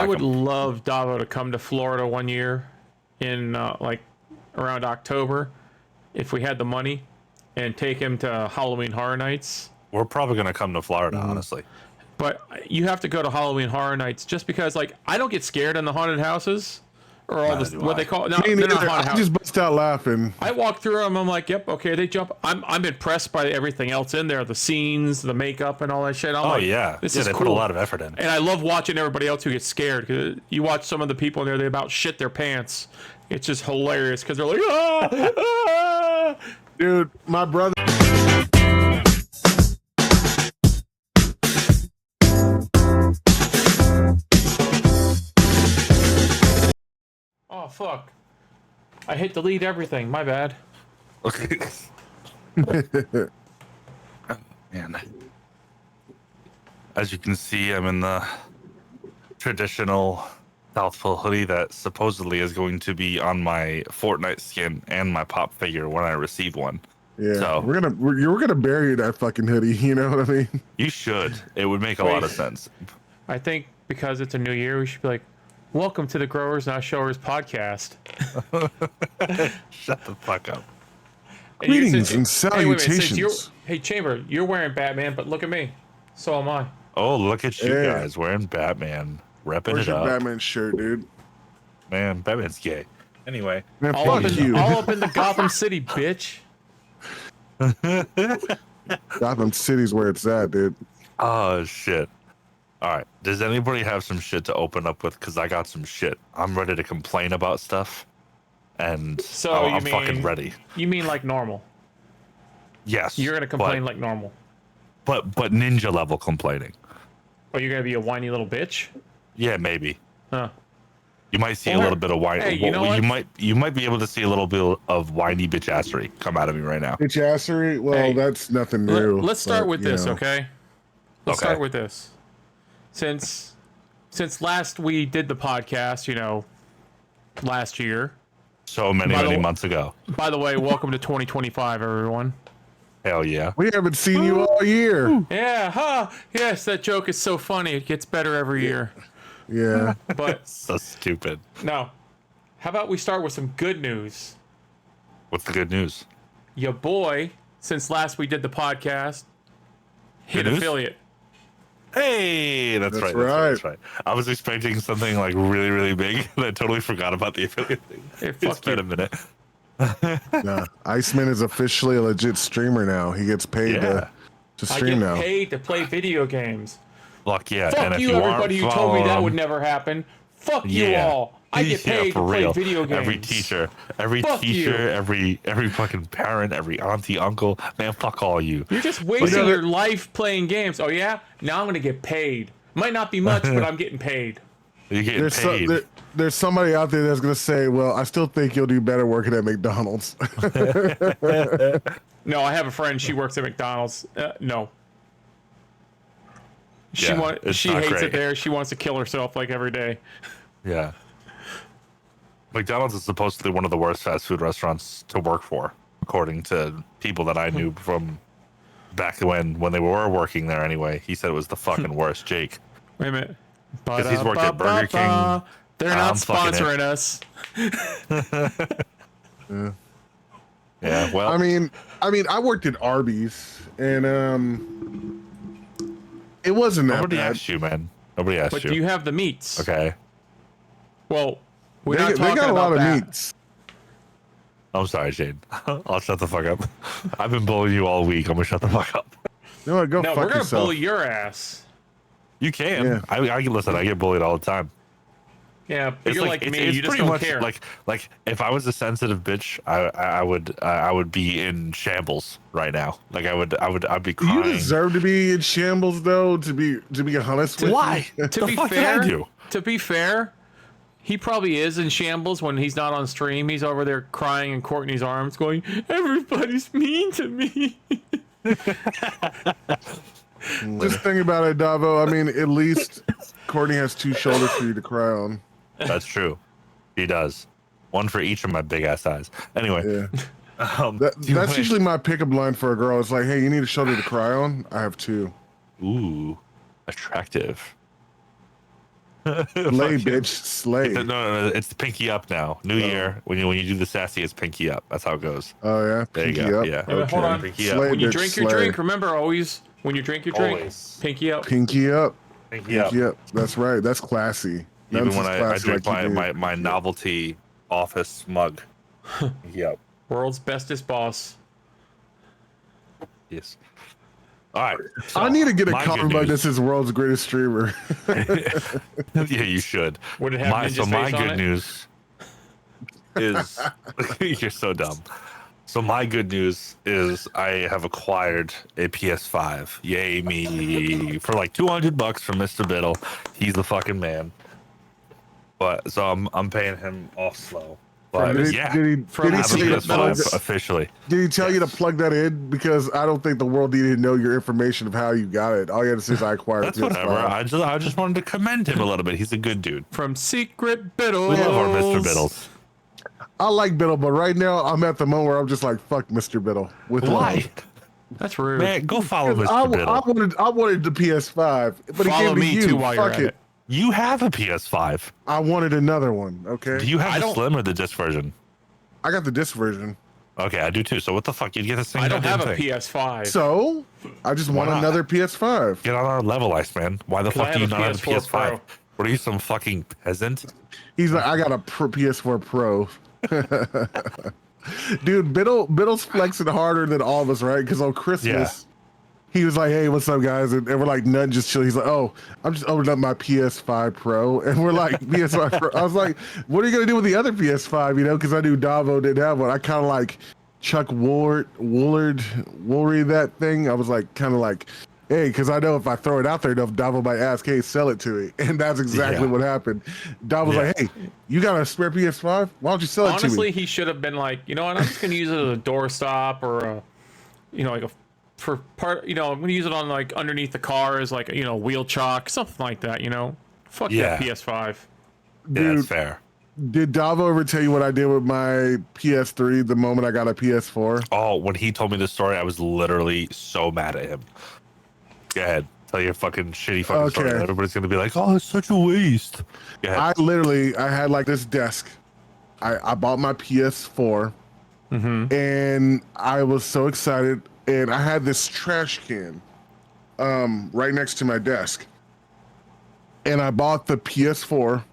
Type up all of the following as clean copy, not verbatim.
I would love Davo to come to Florida one year in like around October if we had the money and take him to Halloween Horror Nights. We're probably going to come to Florida, honestly. But you have to go to Halloween Horror Nights just because, like, I don't get scared in the haunted houses or all this, what they call it. No, they're not haunted I houses. just bust out laughing. I walk through them. I'm like, yep, okay, they jump. I'm impressed by everything else in there, the scenes, the makeup, and all that shit. I'm like, yeah. This yeah, is they cool. put a lot of effort in. And I love watching everybody else who gets scared. Cause you watch some of the people in there, they about shit their pants. It's just hilarious because they're like, ah, ah. Dude, my brother. Oh, fuck. I hit delete everything. My bad. Okay. Oh, man. As you can see, I'm in the traditional South Pole hoodie that supposedly is going to be on my Fortnite skin and my pop figure when I receive one. Yeah, so, we're gonna bury that fucking hoodie. You know what I mean? You should. It would make a lot of sense. I think because it's a new year, we should be like, welcome to the Growers Not Showers podcast. Shut the fuck up. Greetings and salutations. Hey, Chamber, you're wearing Batman, but look at me. So am I. Oh, look at you guys wearing Batman. Repping Where's it your up. Batman shirt, dude? Man, Batman's gay. Anyway. Man, all fuck you. All up in the Gotham City, bitch. Gotham City's where it's at, dude. Oh, shit. All right. Does anybody have some shit to open up with? Because I got some shit. I'm ready to complain about stuff. And so I'm fucking ready. You mean like normal? Yes. You're going to complain like normal. But ninja level complaining. Oh, you're going to be a whiny little bitch? Yeah, maybe. Huh. You might see a little bit of whiny. Hey, you know what? You might be able to see a little bit of whiny bitchassery come out of me right now. Bitchassery? Well, Hey, that's nothing new. Let's start with this, okay? Let's Okay. start with this. Since last we did the podcast, last year. So many months ago. By the way, welcome to 2025, everyone. Hell yeah. We haven't seen you all year. Yeah, huh? Yes, that joke is so funny. It gets better every year. Yeah. But So stupid. no. How about we start with some good news? What's the good news? Your boy, since last we did the podcast, hit Good news? affiliate. Hey, that's right. I was expecting something like really, really big, and I totally forgot about the affiliate thing. Hey, It's fuck been you. a minute. Nah, Iceman is officially a legit streamer now. He gets paid to I stream get now. paid to play video games. Fuck yeah. Fuck and if you, aren't everybody who told me that following- would never happen. Fuck you Yeah. all. I get paid for to play real. video games. Every Fuck teacher, you. every fucking parent, every auntie, uncle, man, fuck all you. You're just wasting your life playing games. Oh yeah? Now I'm gonna get paid. Might not be much, but I'm getting paid. You're getting There's, paid. there's somebody out there that's gonna say, "Well, I still think you'll do better working at McDonald's." No, I have a friend. She works at McDonald's. No. She Yeah, it's She not hates great. it there. She wants to kill herself like every day. Yeah. McDonald's is supposedly one of the worst fast food restaurants to work for, according to people that I knew from back when they were working there anyway. He said it was the fucking worst, Jake. Wait a minute. Because he's worked at Burger King. They're not I'm fucking sponsoring us. Yeah, well, I mean, I worked at Arby's, and it wasn't that nobody bad. asked you, man. Nobody asked But you. do you have the meats? Okay. Well, we're They not talking got a about lot of that. meats. I'm sorry, Shane. I'll shut the fuck up. I've been bullying you all week. I'm gonna shut the fuck up. You know what? Go No, fuck we're gonna yourself. bully your ass. You can. Yeah. I listen. I get bullied all the time. Yeah, but It's you're like me. it's You just pretty don't much care. like if I was a sensitive bitch, I would be in shambles right now. Like I'd be crying. You deserve to be in shambles, though. To be honest with Why? you. to the be fuck fair, did I do? to be fair, he probably is in shambles when he's not on stream. He's over there crying in Courtney's arms, going, "Everybody's mean to me." Just think about it, Davo. I mean, at least Courtney has two shoulders for you to cry on. That's true. He does. One for each of my big ass eyes. Anyway. Yeah. That's usually my pickup line for a girl. It's like, hey, you need a shoulder to cry on? I have two. Ooh, attractive. Slay, bitch, slay. No, it's the pinky up now. New year. When you do the sassy, it's pinky up. That's how it goes. Oh yeah, There you pinky go. up. Yeah. Yeah, but hold on. Pinky up. Slay, When you bitch, drink your slay. drink, remember always when you drink your drink, Always. pinky up. Pinky up. Pinky up. Pinky up. That's right. That's classy. Even Nothing's when I classy drink like you do. my novelty office mug. Pinky up. World's bestest boss. Yes. All right. I need to get a my coffee good mug that news- says world's greatest streamer. Yeah, you should. Would it have Ninja's my face on good it? news is you're so dumb. So my good news is I have acquired a PS5. Yay me for like $200 from Mr. Biddle. He's the fucking man. But so I'm paying him off slow. But Did he, yeah, did he, From did he I have a tell you to plug PS5 officially. Did he tell you to plug that in? Because I don't think the world needed to know your information of how you got it. All you had to say is I acquired That's a PS5. whatever. I just wanted to commend him a little bit. He's a good dude. From Secret Biddles. We love our Mr. Biddles. I like Biddle, but right now I'm at the moment where I'm just like, fuck Mr. Biddle. With Why? love. That's rude. Man, go follow Mr. I Biddle. wanted the PS5, but Follow it me gave me you. too while you're Fuck at it. it. You have a PS5. I wanted another one. Okay. Do you I have the don't- slim or the disc version? I got the disc version. Okay, I do too. So what the fuck? You get the same I don't goddamn have a thing. PS5. So I just want not? another PS5. Get on our level, Iceman. Why the 'Cause I fuck do have you a not have a PS4 PS5? Pro. What are you, some fucking peasant? He's like, I got a PS4 Pro. Dude, Biddle's flexing harder than all of us, right? Because on Christmas, he was like, "Hey, what's up, guys?" And we're like, "Nothing, just chill." He's like, "Oh, I'm just opening up my PS5 Pro," and we're like, "PS5 Pro." I was like, "What are you gonna do with the other PS5?" You know, because I knew Davo didn't have one. I kind of like Chuck Woolard that thing. I was like, kind of like, hey, because I know if I throw it out there enough, Davo might ask, "Hey, sell it to me," and that's exactly Yeah. what happened. Davo was like, "Hey, you got a spare PS5? Why don't you sell it to me?" Honestly, he should have been like, you know what? I'm just gonna use it as a doorstop or a, you know, like a for part. You know, I'm gonna use it on like underneath the car as like wheel chock, something like that. You know, fuck Yeah. that PS5. Yeah, Dude, that's fair. did Davo ever tell you what I did with my PS3 the moment I got a PS4? Oh, when he told me this story, I was literally so mad at him. Go ahead. Tell your fucking shitty fucking story. Okay. Everybody's going to be like, oh, it's such a waste. Go ahead. I had like this desk. I bought my PS4 and I was so excited. And I had this trash can right next to my desk. And I bought the PS4.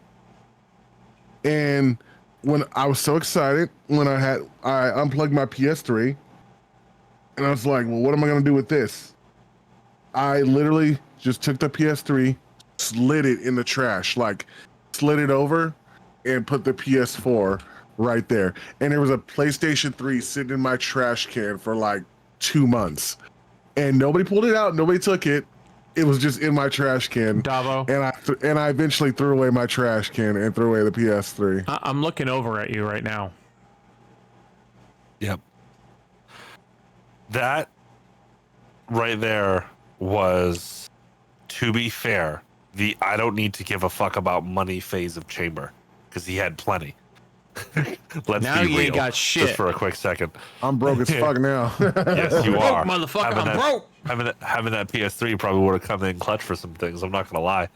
And when I was so excited, when I unplugged my PS3 and I was like, well, what am I going to do with this? I literally just took the PS3, slid it in the trash, like slid it over and put the PS4 right there. And there was a PlayStation 3 sitting in my trash can for like 2 months. And nobody pulled it out. Nobody took it. It was just in my trash can. Davo, And I eventually threw away my trash can and threw away the PS3. I'm looking over at you right now. Yep. That right there was, to be fair, the I don't need to give a fuck about money phase of Chamber, because he had plenty. Let's Now be you ain't real, got shit. just for a quick second. I'm broke as fuck now. Yes, you are. Motherfucker, Having I'm that- broke. Having that PS3 probably would have come in clutch for some things. I'm not gonna lie.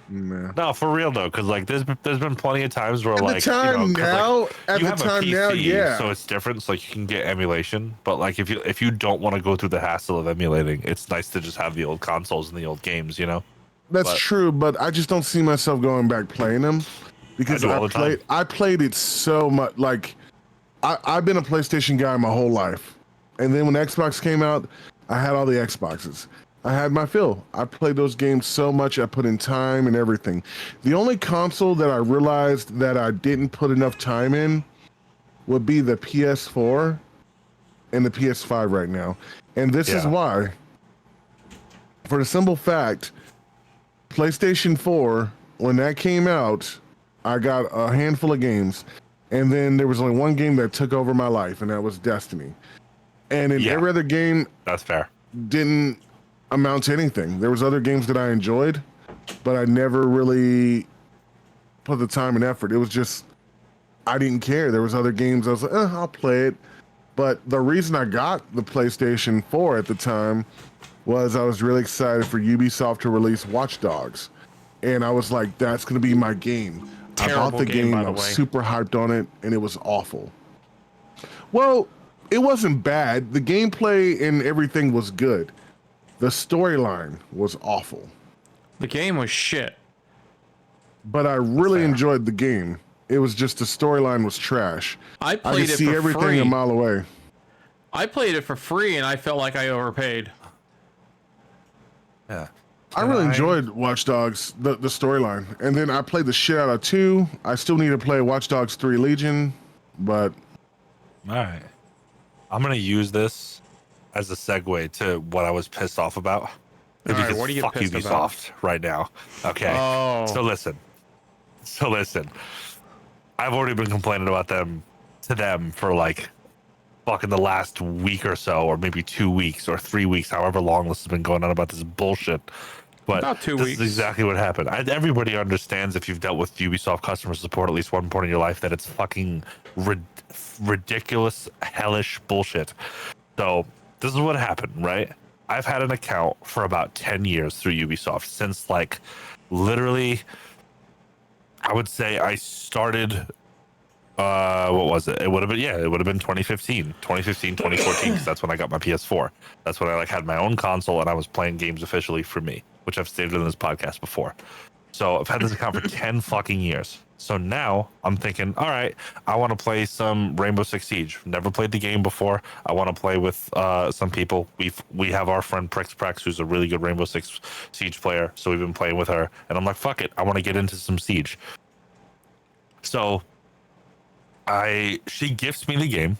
Man. No, for real though, because like there's been plenty of times where At like the time 'cause, now, like, at you the have a time PC, now, yeah. so it's different. So like you can get emulation, but like if you don't want to go through the hassle of emulating, it's nice to just have the old consoles and the old games. You know. That's But- true, but I just don't see myself going back playing them because I do all the time. I played it so much. Like I've been a PlayStation guy my whole life, and then when Xbox came out, I had all the Xboxes. I had my fill. I played those games so much. I put in time and everything. The only console that I realized that I didn't put enough time in would be the PS4 and the PS5 right now, and this is Yeah. why. For the simple fact, PlayStation 4, when that came out, I got a handful of games. And then there was only one game that took over my life, and that was Destiny. And in Yeah. every other game That's fair. didn't amount to anything. There was other games that I enjoyed, but I never really put the time and effort. It was just, I didn't care. There was other games I was like, I'll play it. But the reason I got the PlayStation 4 at the time was I was really excited for Ubisoft to release Watch Dogs. and I was like, that's gonna be my game. I bought Terrible the game, game. by I the was way. super hyped on it, and it was awful. Well, it wasn't bad. The gameplay and everything was good. The storyline was awful. The game was shit. But I really fair. enjoyed the game. It was just the storyline was trash. I I played could it see for everything free. a mile away. I played it for free, and I felt like I overpaid. Yeah. I really enjoyed Watch Dogs, the storyline. And then I played the shit out of 2. I still need to play Watch Dogs 3 Legion, but All right. I'm gonna use this as a segue to what I was pissed off about. All right, Because what are you fuck pissed Ubisoft about? right now. Okay. Oh. So listen. I've already been complaining about them to them for like fucking the last week or so, or maybe 2 weeks or 3 weeks, however long this has been going on about this bullshit. But About 2 this weeks. is exactly what happened. Everybody understands if you've dealt with Ubisoft customer support at least one point in your life that it's fucking ridiculous, hellish bullshit. So this is what happened, right? I've had an account for about 10 years through Ubisoft since like literally, I would say I started what was it? It would have been 2015, 2014, because that's when I got my PS4. That's when I like had my own console and I was playing games officially for me, which I've stated in this podcast before. So I've had this account for 10 fucking years. So now I'm thinking, all right, I want to play some Rainbow Six Siege. Never played the game before. I want to play with some people. We have our friend Prix, who's a really good Rainbow Six Siege player. So we've been playing with her, and I'm like, fuck it, I want to get into some Siege. So she gifts me the game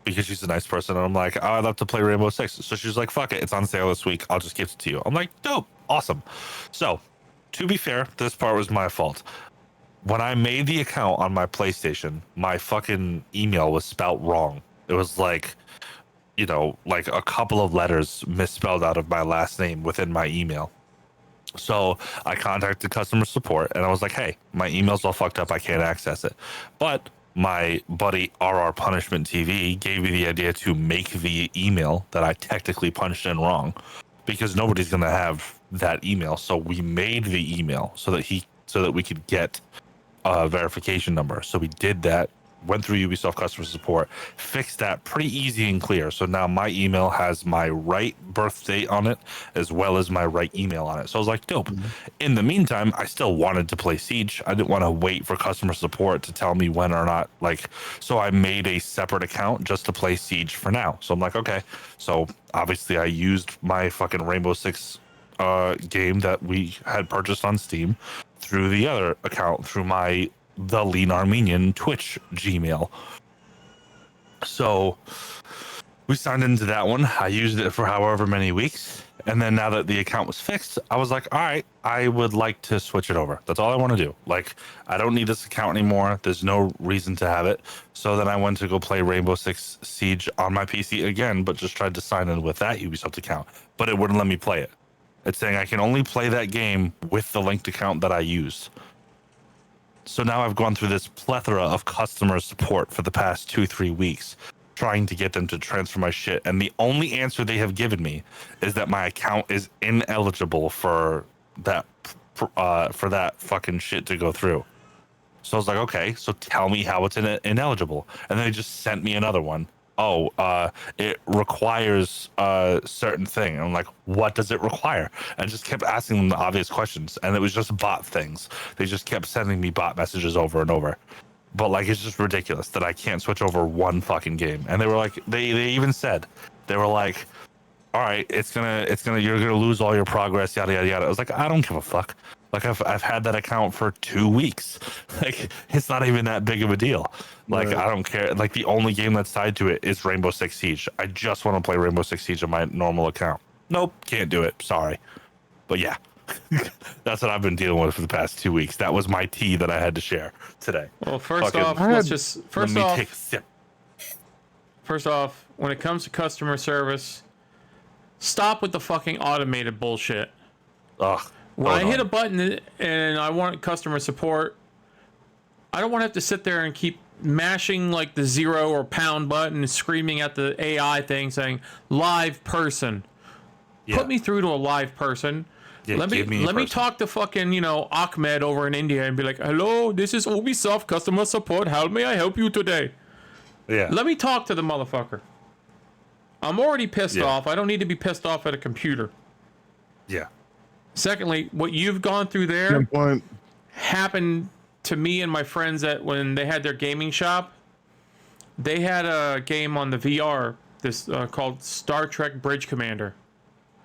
because she's a nice person, and I'm like, oh, I'd love to play Rainbow Six. So she's like, fuck it, it's on sale this week, I'll just gift it to you. I'm like, dope, awesome. So to be fair, this part was my fault. When I made the account on my PlayStation, my fucking email was spelt wrong. It was like, you know, like a couple of letters misspelled out of my last name within my email. So I contacted customer support and I was like, hey, my email's all fucked up. I can't access it. But my buddy RR Punishment TV gave me the idea to make the email that I technically punched in wrong because nobody's going to have that email. So we made the email so that we could get a verification number. So we did that, went through Ubisoft customer support, fixed that pretty easy and clear. So now my email has my right birth date on it as well as my right email on it. So I was like, dope. Mm-hmm. In the meantime, I still wanted to play Siege. I didn't want to wait for customer support to tell me when or not. Like, so I made a separate account just to play Siege for now. So I'm like, okay. So obviously I used my fucking Rainbow Six game that we had purchased on Steam through the other account through the Lean Armenian Twitch Gmail. So we signed into that one. I used it for however many weeks. And then now that the account was fixed, I was like, all right, I would like to switch it over. That's all I want to do. Like, I don't need this account anymore. There's no reason to have it. So then I went to go play Rainbow Six Siege on my PC again, but just tried to sign in with that Ubisoft account. But it wouldn't let me play it. It's saying I can only play that game with the linked account that I used. So now I've gone through this plethora of customer support for the past 2-3 weeks, trying to get them to transfer my shit. And the only answer they have given me is that my account is ineligible for that fucking shit to go through. So I was like, okay, so tell me how it's ineligible. And then they just sent me another one. It requires a certain thing. And I'm like, what does it require? And I just kept asking them the obvious questions. And it was just bot things. They just kept sending me bot messages over and over. But like, it's just ridiculous that I can't switch over one fucking game. And they were like, they even said, they were like, all right, you're gonna lose all your progress, yada yada yada. I was like, I don't give a fuck. Like I've had that account for 2 weeks. Like it's not even that big of a deal. Like right. I don't care. Like the only game that's tied to it is Rainbow Six Siege. I just want to play Rainbow Six Siege on my normal account. Nope, can't do it. Sorry. But yeah, that's what I've been dealing with for the past 2 weeks. That was my tea that I had to share today. Well, first off, when it comes to customer service, stop with the fucking automated bullshit. Ugh. When I hit a button and I want customer support, I don't want to have to sit there and keep mashing like the 0 or pound button and screaming at the AI thing saying live person. Yeah. Put me through to a live person. Yeah, let me talk to fucking, Ahmed over in India and be like, hello, this is Ubisoft customer support. How may I help you today? Yeah. Let me talk to the motherfucker. I'm already pissed Yeah. off. I don't need to be pissed off at a computer. Yeah. Secondly, what you've gone through there Good point. happened to me and my friends that when they had their gaming shop, they had a game on the VR called Star Trek Bridge Commander.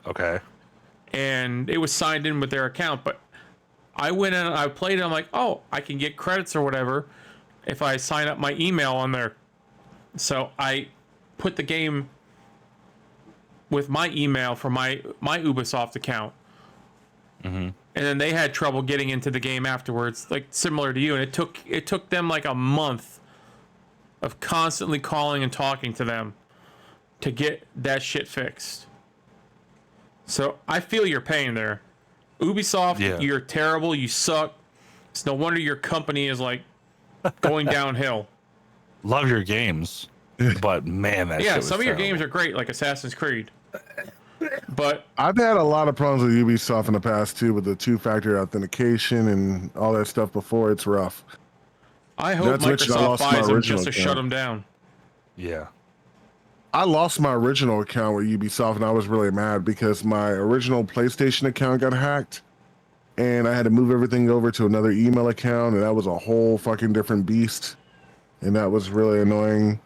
Okay. And it was signed in with their account, but I went in and I played it. I'm like, oh, I can get credits or whatever if I sign up my email on there. So I put the game with my email for my Ubisoft account. And then they had trouble getting into the game afterwards, like similar to you. And it took them like a month of constantly calling and talking to them to get that shit fixed. So I feel your pain there. Ubisoft, You're terrible. You suck. It's no wonder your company is like going downhill. Love your games, but man, that shit was some of your terrible. games are great, like Assassin's Creed. But I've had a lot of problems with Ubisoft in the past too, with the two-factor authentication and all that stuff before. It's rough. I hope Microsoft buys them just to shut them down. Yeah. I lost my original account with Ubisoft, and I was really mad because my original PlayStation account got hacked, and I had to move everything over to another email account, and that was a whole fucking different beast, and that was really annoying.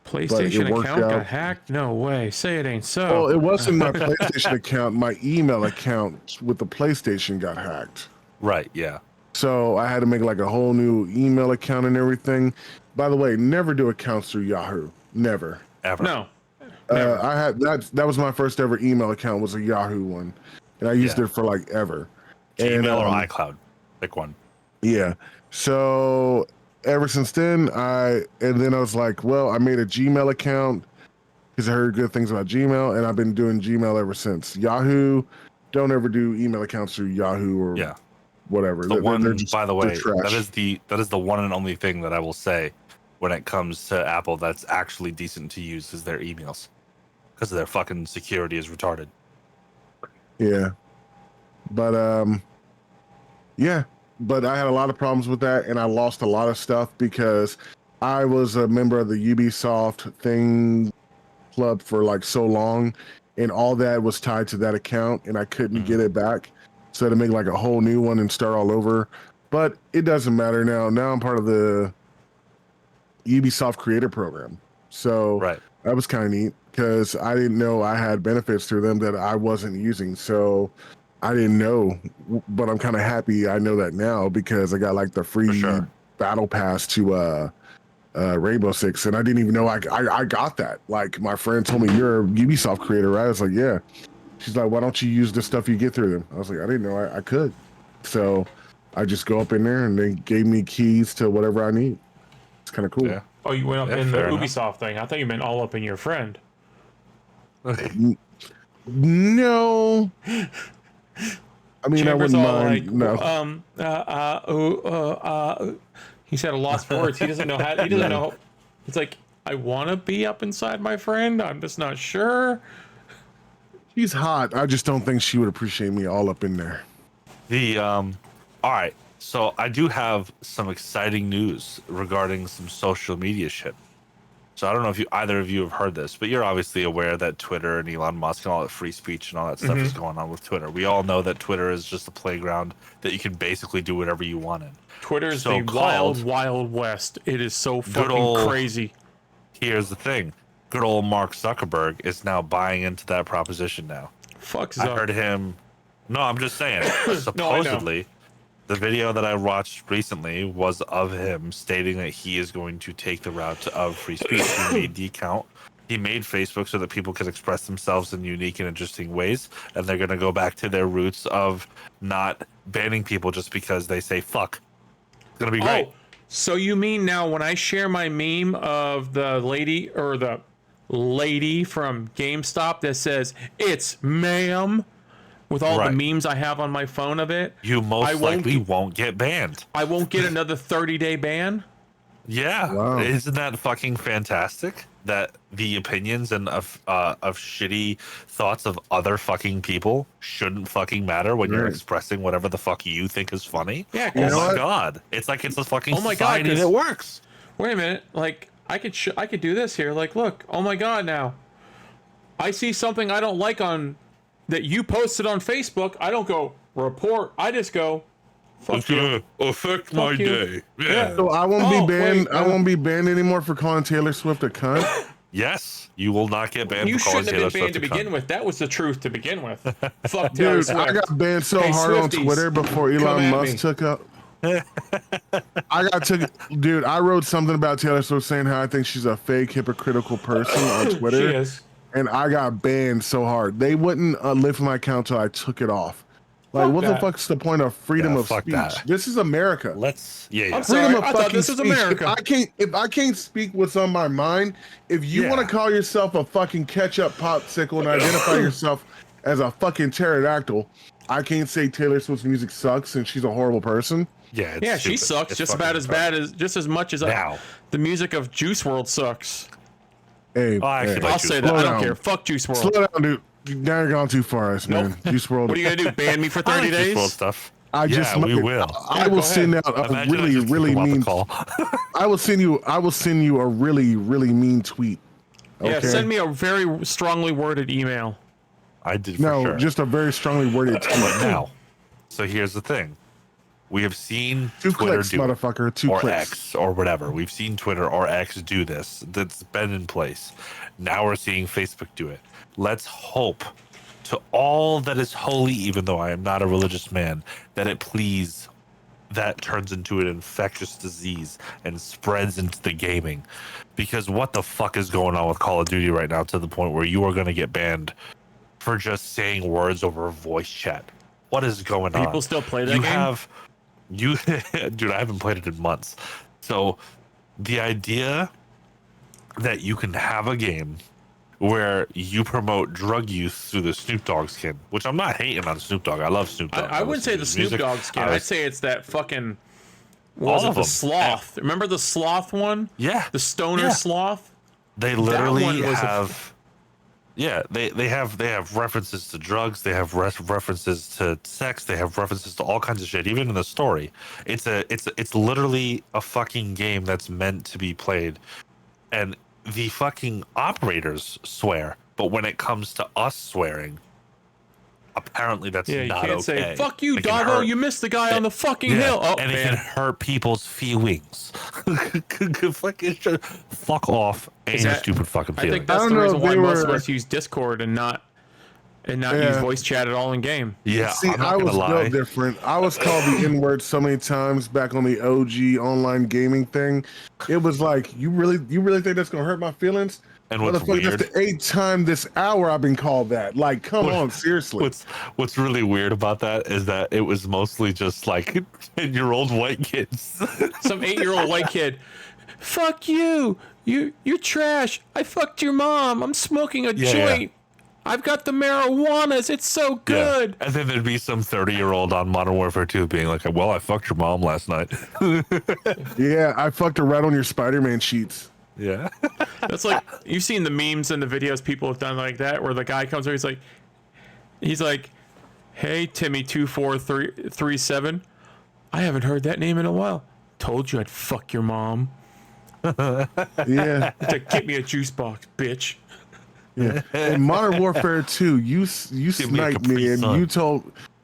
PlayStation account got hacked? No way. Say it ain't so. Well, it wasn't my PlayStation account. My email account with the PlayStation got hacked. Right, yeah. So I had to make like a whole new email account and everything. By the way, never do accounts through Yahoo. Never. Ever. No. I had that was my first ever email account, was a Yahoo one. And I used it for like ever. Gmail or iCloud. Pick one. Yeah. So ever since then, I was like, well, I made a Gmail account because I heard good things about Gmail, and I've been doing Gmail ever since. Yahoo, don't ever do email accounts through Yahoo or whatever. The one, by the way, trash. that is the one and only thing that I will say when it comes to Apple that's actually decent to use is their emails, because their fucking security is retarded. Yeah. But but I had a lot of problems with that, and I lost a lot of stuff because I was a member of the Ubisoft thing club for like so long, and all that was tied to that account, and I couldn't get it back. So I had to make like a whole new one and start all over. But it doesn't matter now. Now I'm part of the Ubisoft Creator Program. So that was kind of neat because I didn't know I had benefits through them that I wasn't using. So I didn't know, but I'm kind of happy I know that now because I got like the free battle pass to Rainbow Six, and I didn't even know I got that. Like my friend told me, you're a Ubisoft creator, right? I was like, yeah. She's like, why don't you use the stuff you get through them? I was like, I didn't know I could. So I just go up in there and they gave me keys to whatever I need. It's kind of cool. Yeah. Oh, you went up in the Ubisoft thing. I thought you meant all up in your friend. No. I mean, Chambers I wouldn't all mind. no. He's at a loss for words. He doesn't know how. He doesn't know. It's like, I want to be up inside my friend. I'm just not sure. She's hot. I just don't think she would appreciate me all up in there. All right. So I do have some exciting news regarding some social media shit. So I don't know if either of you have heard this, but you're obviously aware that Twitter and Elon Musk and all that free speech and all that stuff is going on with Twitter. We all know that Twitter is just a playground that you can basically do whatever you want in. Twitter is the wild, wild west. It is so fucking crazy. Here's the thing. Good old Mark Zuckerberg is now buying into that proposition now. Fuck Zuck. I heard him. No, I'm just saying. Supposedly, the video that I watched recently was of him stating that he is going to take the route of free speech. He made the account. He made Facebook so that people could express themselves in unique and interesting ways. And they're going to go back to their roots of not banning people just because they say fuck. It's going to be great. So you mean now when I share my meme of the lady from GameStop that says, "It's ma'am," with all the memes I have on my phone of it, you most likely won't get banned. I won't get another 30-day ban? Yeah. Wow. Isn't that fucking fantastic? that the opinions and of shitty thoughts of other fucking people shouldn't fucking matter when you're Right. expressing whatever the fuck you think is funny. Yeah, Oh You know my what? god, it's like it's a fucking Oh my God, society 'cause- that works. Wait a minute. Like, I could do this here. Like, look. Oh my God, now. I see something I don't like on that you posted on Facebook. I don't go report. I just go, fuck you. Affect my you. day. Yeah. So I won't Oh, be banned. wait, I won't be banned anymore for calling Taylor Swift a cunt. Yes, you will not get banned. You for calling shouldn't have Taylor been banned to Swift a begin cunt. with. That was the truth to begin with. Fuck Taylor Dude, Swift. I got banned so Hey, hard on Swifties, Twitter before come Elon at Musk me. took up. Dude, I wrote something about Taylor Swift saying how I think she's a fake, hypocritical person on Twitter. She is. And I got banned so hard. They wouldn't lift my account till I took it off. Like, Fuck what that. the fuck's the point of freedom Yeah, of fuck speech? that. This is America. Let's yeah. I'm Freedom sorry, of I thought fucking this was speech. America. If I can't speak what's on my mind, if you Yeah. want to call yourself a fucking ketchup popsicle and identify yourself as a fucking pterodactyl, I can't say Taylor Swift's music sucks and she's a horrible person. Yeah, it's Yeah, she stupid. sucks It's just fucking about as retarded. bad as just as much as Now. the music of Juice World sucks. Hey, Oh, I actually hey. like I'll Juice say WRLD. that. I Slow don't down. care. Fuck Juice World. Slow down, dude. Now you're going too far, man. Nope. Juice World. What are you gonna do? Ban me for I 30 like Juice WRLD days? stuff. I just yeah, we might- will. I Yeah, will go send ahead. out a Imagine I really, just really took him off the mean. call. I will send you a really, really mean tweet. Okay? Yeah, send me a very strongly worded email. I did for No, sure. just a very strongly worded tweet. But now, so here's the thing: we have seen Two Twitter clicks, do it, motherfucker. Two or clicks. X or whatever. We've seen Twitter or X do this. That's been in place. Now we're seeing Facebook do it. Let's hope to all that is holy, even though I am not a religious man, that it please that turns into an infectious disease and spreads into the gaming. Because what the fuck is going on with Call of Duty right now to the point where you are going to get banned for just saying words over voice chat? What is going on? People still play that you game? have you dude, I haven't played it in months. So the idea that you can have a game where you promote drug use through the Snoop Dogg skin, which I'm not hating on Snoop Dogg. I love Snoop Dogg. I wouldn't say the listen to his Snoop music. Dogg skin. I I'd was- say it's that fucking. What All was it? of The them. sloth. Remember the sloth one? Yeah. The stoner Yeah. sloth. They one literally was a- have yeah, they have references to drugs, they have references to sex, they have references to all kinds of shit, even in the story. It's literally a fucking game that's meant to be played. And the fucking operators swear, but when it comes to us swearing, apparently that's Yeah, you not can't okay. say "fuck you, It can Doggo." hurt- You missed the guy on the fucking yeah, hill. Oh, and it man. can hurt people's feelings. Fuck off and your that- stupid fucking I feelings. think that's I the don't know reason if why they most of were- us use Discord and not use Yeah. voice chat at all in game. Yeah, See, I'm not I gonna was lie. built different. I was called the N word so many times back on the OG online gaming thing. It was like, you really think that's gonna hurt my feelings? And what's Motherfucker, weird, that's the 8th time this hour I've been called that. Like, come on, seriously. what's really weird about that is that it was mostly just like 10-year-old white kids. Some 8-year-old white kid. Fuck you. You're trash. I fucked your mom. I'm smoking a Yeah, joint. I've got the marijuanas. It's so good. Yeah. And then there'd be some 30-year-old on Modern Warfare 2 being like, well, I fucked your mom last night. Yeah, I fucked her right on your Spider-Man sheets. Yeah. That's like, you've seen the memes and the videos people have done like that, where the guy comes over, he's like, hey, Timmy2437, I haven't heard that name in a while. Told you I'd fuck your mom. Yeah. It's like, get me a juice box, bitch. Yeah. In Modern Warfare 2, you me a sniped Capri me and Sun.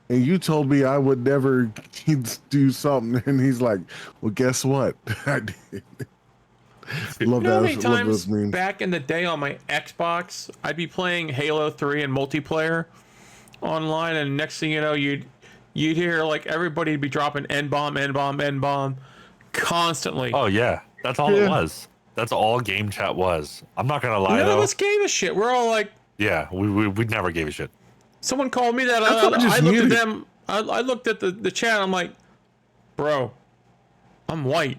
you told me I would never do something, and he's like, well, guess what? I did. Love You know how many that. Love times those memes. back in the day on my Xbox, I'd be playing Halo 3 and multiplayer online, and next thing you know, you'd hear like everybody'd be dropping N-bomb, N-bomb, N-bomb constantly. Oh, yeah. That's all Yeah. it was. That's all game chat was. I'm not going to lie, None of though. us gave a shit. We're all like, Yeah, we never gave a shit. someone called me that. I thought I just I looked at muted. them. I looked at the chat. I'm like, bro, I'm white.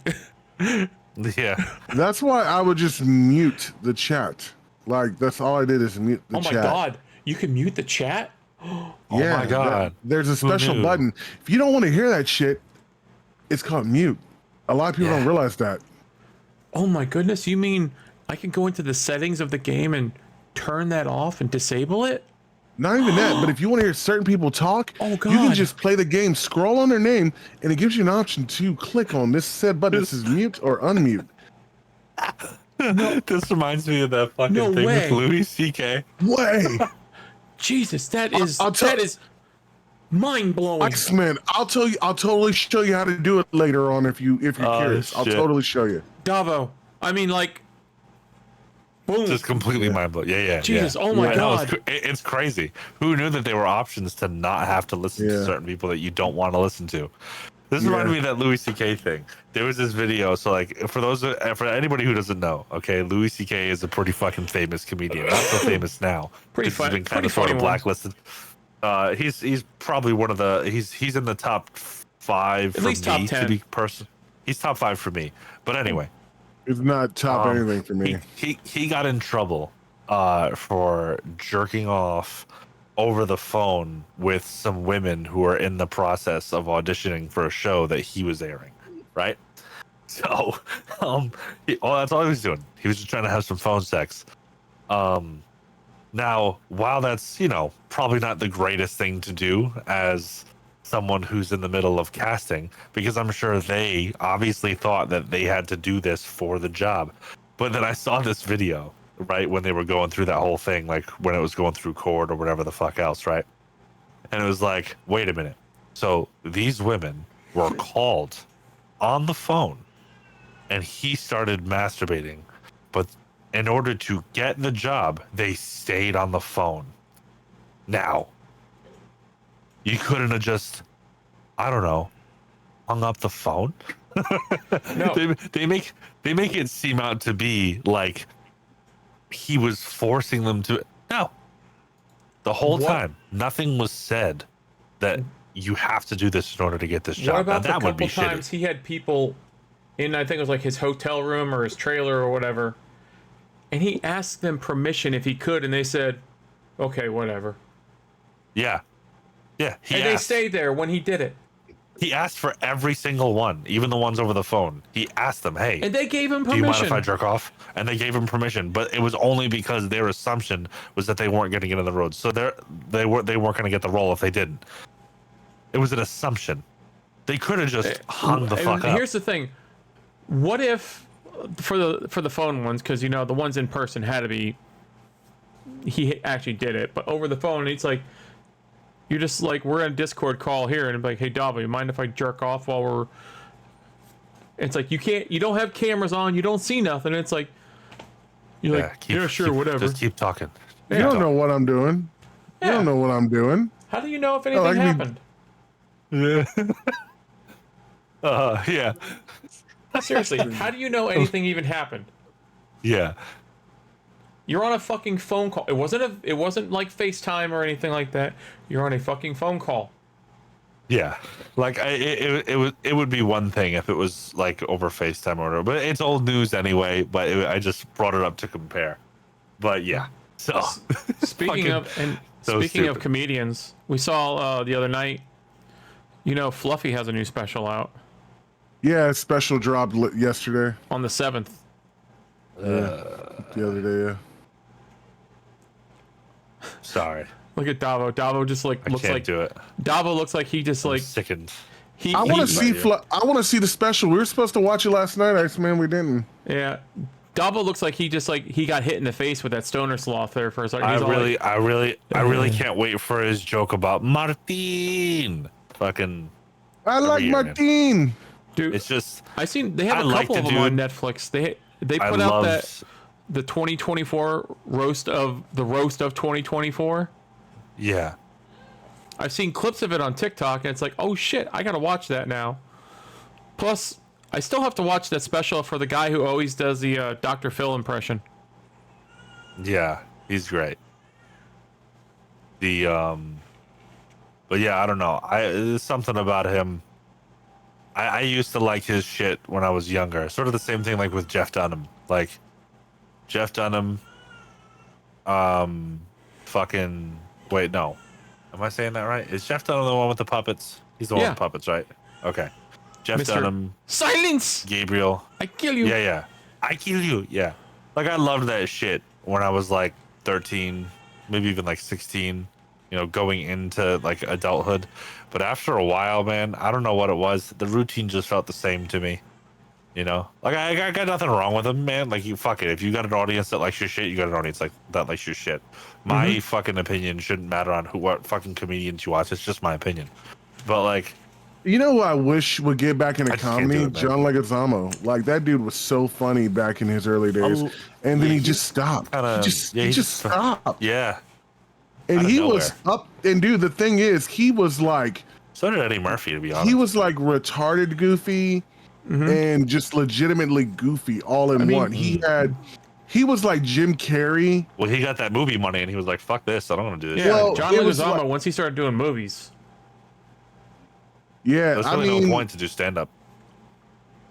Yeah. That's why I would just mute the chat. Like, that's all I did is mute the Oh my chat. god, you can mute the chat. Oh my God. There's a special knew? button. If you don't want to hear that shit, it's called mute. A lot of people Yeah. don't realize that. Oh my goodness, you mean I can go into the settings of the game and turn that off and disable it. Not even that, but if you want to hear certain people talk, Oh, you can God. just play the game, scroll on their name, and it gives you an option to click on this said button. This is mute or unmute. This reminds me of that fucking No thing way. with Louis C.K. Way. Jesus, that is I'll tell- that is mind blowing. Iceman, I'll totally show you how to do it later on if you're curious. I'll shit. totally show you. Davo, I mean, like, boom. Just completely mind blowing. Yeah. Jesus, yeah. oh my Yeah. No, God. it's crazy. Who knew that there were options to not have to listen to Yeah. certain people that you don't want to listen to? This Yeah. reminded me of that Louis C.K. thing. There was this video. So, like, for anybody who doesn't know, okay, Louis C.K. is a pretty fucking famous comedian. Not so famous now. Pretty 'cause fun- He's been kind pretty of sort of funny one. blacklisted. He's probably one of the he's in the top 5 At for least me top 10. to be person. He's top 5 for me. But anyway. It's not top anything for me. He got in trouble for jerking off over the phone with some women who were in the process of auditioning for a show that he was airing, right? So, that's all he was doing. He was just trying to have some phone sex. Now, while that's, probably not the greatest thing to do as someone who's in the middle of casting, because I'm sure they obviously thought that they had to do this for the job. But then I saw this video, right, when they were going through that whole thing, like when it was going through court or whatever the fuck else, right? And it was like, wait a minute. So these women were called on the phone and he started masturbating. But in order to get the job, they stayed on the phone. Now, you couldn't have just, I don't know, hung up the phone. No. They make it seem out to be like he was forcing them to. No, the whole What? time nothing was said that you have to do this in order to get this job. What about now, the that would be couple times shitty. he had people in, I think it was like his hotel room or his trailer or whatever, and he asked them permission if he could, and they said, okay, whatever. Yeah. He And they stayed there when he did it. He asked for every single one, even the ones over the phone. He asked them, "Hey, And they gave him do you mind permission. if I jerk off?" And they gave him permission, but it was only because their assumption was that they weren't going to get on the road. So they weren't going to get the role if they didn't. It was an assumption. They could have just hung the fuck up. Here's the thing. What if for the phone ones, because the ones in person had to be, he actually did it, but over the phone it's like, you're just like, we're in a Discord call here, and I'm like, hey Davo, you mind if I jerk off while we're, it's like, you don't have cameras on, you don't see nothing. It's like, you're like, yeah, sure, whatever. Just keep talking. You don't know what I'm doing. Yeah. You don't know what I'm doing. How do you know if anything I can be- happened? Yeah. Seriously, how do you know anything even happened? Yeah. You're on a fucking phone call. It wasn't like FaceTime or anything like that. You're on a fucking phone call. Yeah, like it would be one thing if it was like over FaceTime or whatever, but it's old news anyway. But I just brought it up to compare. But yeah, so Speaking Fucking of so speaking of stupid. comedians, we saw the other night. Fluffy has a new special out Yeah, special dropped yesterday. on the 7th. The other day, yeah. sorry, Look at Davo. Davo just like I looks can't like do it. Davo looks like he just I'm like sickened. he. I want to he- see. I want to see the special. We were supposed to watch it last night, Iceman. We didn't. Yeah, Davo looks like he just like he got hit in the face with that stoner sloth there for a second. I He's all really, like, I really can't wait for his joke about Martin. Fucking, I like year, man. Martin. dude. it's just I seen they have I a like couple the of them on dude. Netflix. They I put out love. that the 2024 roast of 2024. Yeah, I've seen clips of it on TikTok, and it's like, oh shit, I gotta watch that now. Plus, I still have to watch that special for the guy who always does the Dr. Phil impression. yeah, he's great. But yeah, I don't know. There's something about him. I used to like his shit when I was younger. Sort of the same thing like with Jeff Dunham. Like Jeff Dunham, fucking wait, no. Am I saying that right? Is Jeff Dunham the one with the puppets? He's the one Yeah. with the puppets, right? Okay. Jeff Mr. Dunham, Silence! Gabriel. I kill you. Yeah. I kill you. Yeah. Like I loved that shit when I was like 13, maybe even like 16, you know, going into like adulthood. But after a while, man, I don't know what it was. The routine just felt the same to me. You know, like I got nothing wrong with them, man. Like you fuck it. If you got an audience that likes your shit, you got an audience like that likes your shit. My fucking opinion shouldn't matter on what fucking comedians you watch. It's just my opinion. But like, You know who I wish would get back into I just can't do comedy? it, man. John Leguizamo. Like that dude was so funny back in his early days, and then he just stopped. He just stopped. Yeah. And out of he was nowhere. up. And dude, the thing is, he was like, So did Eddie Murphy, to be honest. he was like retarded goofy, and just legitimately goofy all in one. He was like Jim Carrey. Well, he got that movie money, and he was like, "Fuck this! I don't want to do this." Yeah, Well, John it was Leguizamo, like- once he started doing movies. Yeah, There's really no point to do stand up.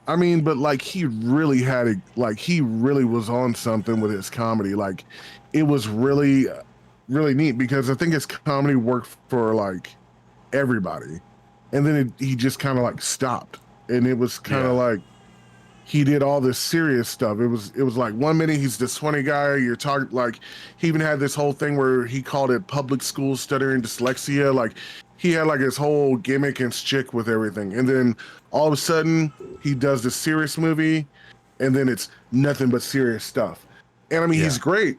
I mean, but like he really had it. Like he really was on something with his comedy. Like it was really, really neat because I think his comedy worked for like everybody, and then he just kind of like stopped, and it was kind of like he did all this serious stuff. It was like 1 minute he's this funny guy. You're talking like he even had this whole thing where he called it public school stuttering dyslexia. Like he had like his whole gimmick and shtick with everything, and then all of a sudden he does this serious movie, and then it's nothing but serious stuff. And I mean, he's great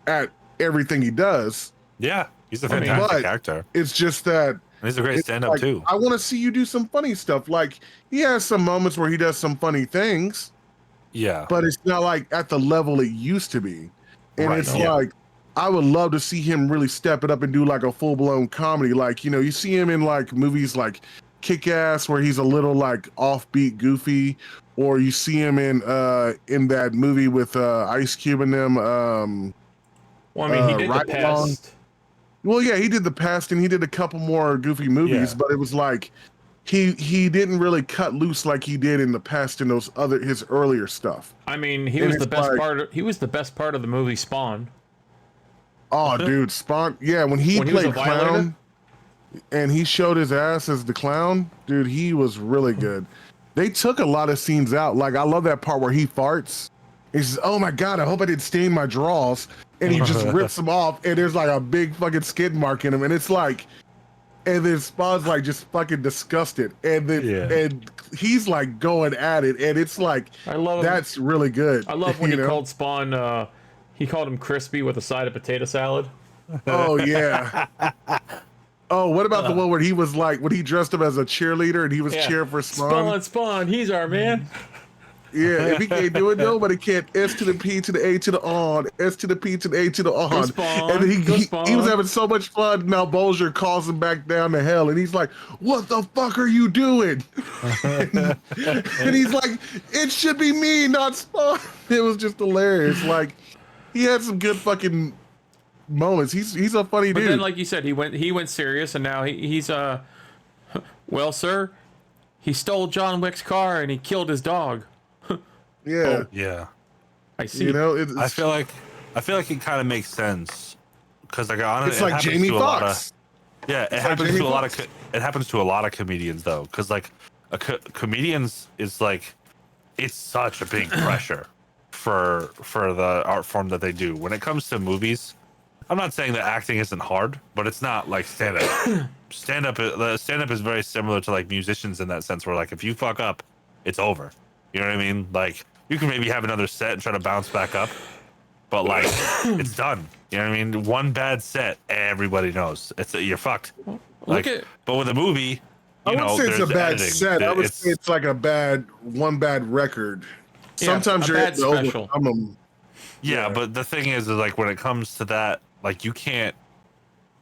at everything he does. Yeah, he's a fantastic but actor. It's just that And he's a great it's stand-up like, too. I want to see you do some funny stuff. Like he has some moments where he does some funny things, Yeah, but it's not like at the level it used to be. And Right, it's yeah. like I would love to see him really step it up and do like a full-blown comedy. Like, you know, you see him in like movies like Kick-Ass where he's a little like offbeat goofy, or you see him in that movie with Ice Cube and them Well, I mean, he did Ride the Along. past. Well, yeah, he did the past, and he did a couple more goofy movies, Yeah. but it was like he didn't really cut loose like he did in the past in his earlier stuff. I mean, he And was the it's best like- part. He was the best part of the movie Spawn. Oh, dude, Spawn! Yeah, when he When he was played a violator? clown, and he showed his ass as the clown, dude, he was really good. They took a lot of scenes out. Like I love that part where he farts. He says, "Oh my god, I hope I didn't stain my drawers," and he just rips them off, and there's like a big fucking skid mark in him, and it's like, and then Spawn's like just fucking disgusted, and then and he's like going at it, and it's like I love. that's really good. I love when you he know? called Spawn. He called him crispy with a side of potato salad. Oh yeah. Oh, what about the one where he was like when he dressed him as a cheerleader and he was cheering for Spawn? Spawn, he's our man. Yeah, if he can't do it, nobody can. S to the P to the A to the on, S to the P to the A to the on. Spawn, And then go he Spawn. was having so much fun. Now Bolger calls him back down to hell, and he's like, "What the fuck are you doing?" and he's like, "It should be me, not Spawn." It was just hilarious. Like he had some good fucking moments. He's a funny But dude. then, like you said, he went serious, and now he's well, sir, he stole John Wick's car and he killed his dog. yeah, yeah. I see. you know, it's I feel like it kind of makes sense because like honestly, it's like Jamie Foxx. Yeah, it like happens Jamie to a lot of Foxx. it happens to a lot of comedians though, because like comedians is like it's such a big pressure for the art form that they do. When it comes to movies, I'm not saying that acting isn't hard, but it's not like stand up. Stand up is very similar to like musicians in that sense, where like if you fuck up, it's over. You know what I mean? Like you can maybe have another set and try to bounce back up, but like it's done. You know what I mean? One bad set, everybody knows you're fucked. Like, but with a movie, I wouldn't say it's a there's bad editing. set. I would say it's like a bad record. Sometimes a you're bad able to special. overcome them. Yeah, but the thing is like when it comes to that, like you can't,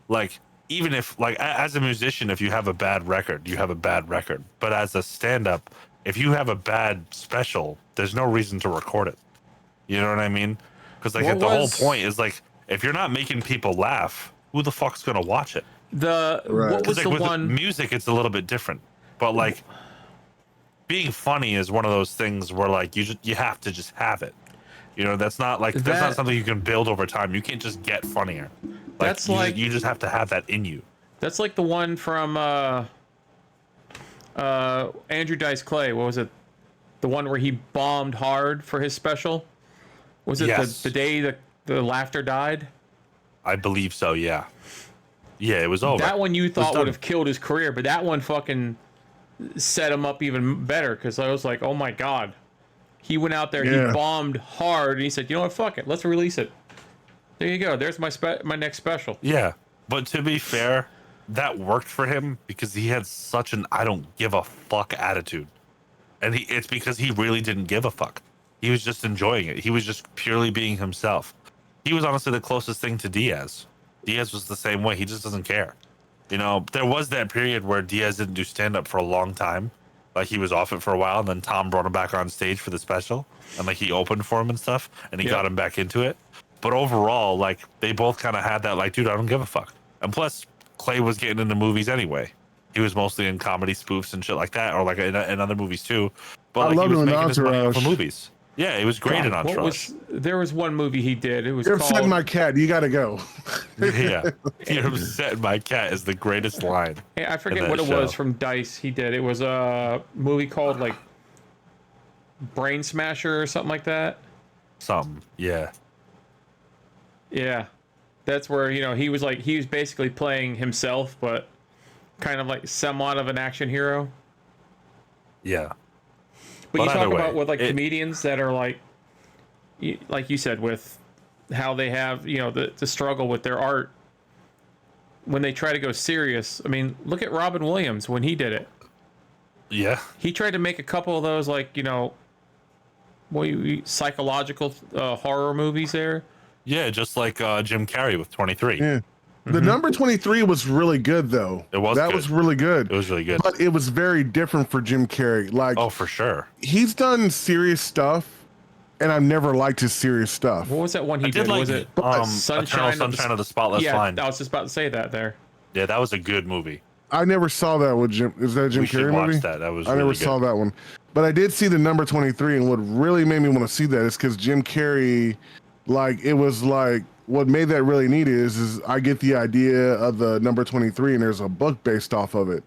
like even if like as a musician, if you have a bad record, you have a bad record. But as a stand-up, if you have a bad special, there's no reason to record it. You know what I mean? Because like the whole point is like if you're not making people laugh, who the fuck's gonna watch it? What was Like the with one? music, it's a little bit different, but like being funny is one of those things where like you have to just have it. You know, that's not something you can build over time. You can't just get funnier. That's you just have to have that in you. That's like the one from Andrew Dice Clay. What was it? The one where he bombed hard for his special, Was it Yes. the day the laughter died? I believe so. Yeah. Yeah, it was over. That one you was thought done. would have killed his career, but that one fucking set him up even better because I was like, oh my god, he went out there, Yeah. he bombed hard, and he said, you know what, fuck it, let's release it. There you go. There's my next special. Yeah, but to be fair, that worked for him because he had such an I don't give a fuck attitude, and it's because he really didn't give a fuck. He was just enjoying it. He was just purely being himself. He was honestly the closest thing to Diaz. Diaz was the same way. He just doesn't care. You know, there was that period where Diaz didn't do stand up for a long time. Like he was off it for a while, and then Tom brought him back on stage for the special, and like he opened for him and stuff, and he got him back into it. But overall, like they both kind of had that, like, dude, I don't give a fuck. And plus, Clay was getting into movies anyway. He was mostly in comedy spoofs and shit like that, or like in other movies too. But like, he was making his money off of movies. Yeah, it was great in Entourage. There was one movie he did. It was You're called upsetting my cat. You got to go. Yeah, you're upsetting my cat is the greatest line. I forget what it was from Dice he did. It was a movie called like Brain Smasher or something like that. Yeah. Yeah. That's where, you know, he was basically playing himself, but kind of like somewhat of an action hero. Yeah. But you talk either way, about with like comedians that are like you said, with how they have, you know, the struggle with their art when they try to go serious. I mean, look at Robin Williams when he did it. Yeah. He tried to make a couple of those, like, you know, psychological horror movies there. Yeah, just like Jim Carrey with 23. Yeah. The number 23 was really good, though. It was That good. was really good. It was really good. But it was very different for Jim Carrey. Like, Oh, for sure. he's done serious stuff, and I've never liked his serious stuff. What was that one he did? Like, Was it Eternal Sunshine Sunshine of the Spotless yeah, Mind? I was just about to say that there. Yeah, that was a good movie. I never saw that with Jim. Is that a Jim We should Carrey watch movie? that. That was I really never good. saw that one. But I did see the number 23, and what really made me want to see that is because Jim Carrey, like, it was like, what made that really neat is I get the idea of the number 23, and there's a book based off of it.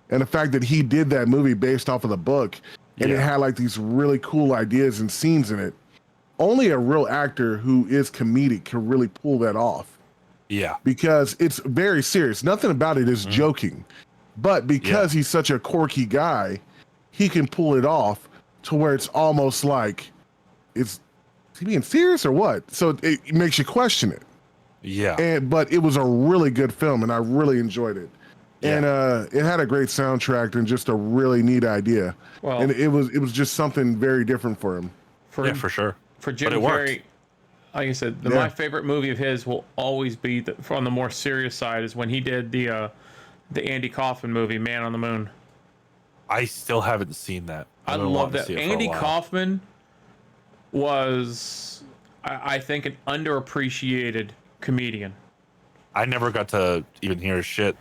And the fact that he did that movie based off of the book, and it had like these really cool ideas and scenes in it. Only a real actor who is comedic can really pull that off. Yeah. Because it's very serious. Nothing about it is joking. But because he's such a quirky guy, he can pull it off to where it's almost like, is he being serious or what? So it makes you question it. Yeah. But it was a really good film, and I really enjoyed it. Yeah. And it had a great soundtrack and just a really neat idea. Well, and it was just something very different for him. Yeah, for sure. For Jim it worked. Carrey, like I said, my favorite movie of his will always be on the more serious side is when he did the Andy Kaufman movie, Man on the Moon. I still haven't seen that. I love that. Andy Kaufman was, I think, an underappreciated comedian. I never got to even hear his shit.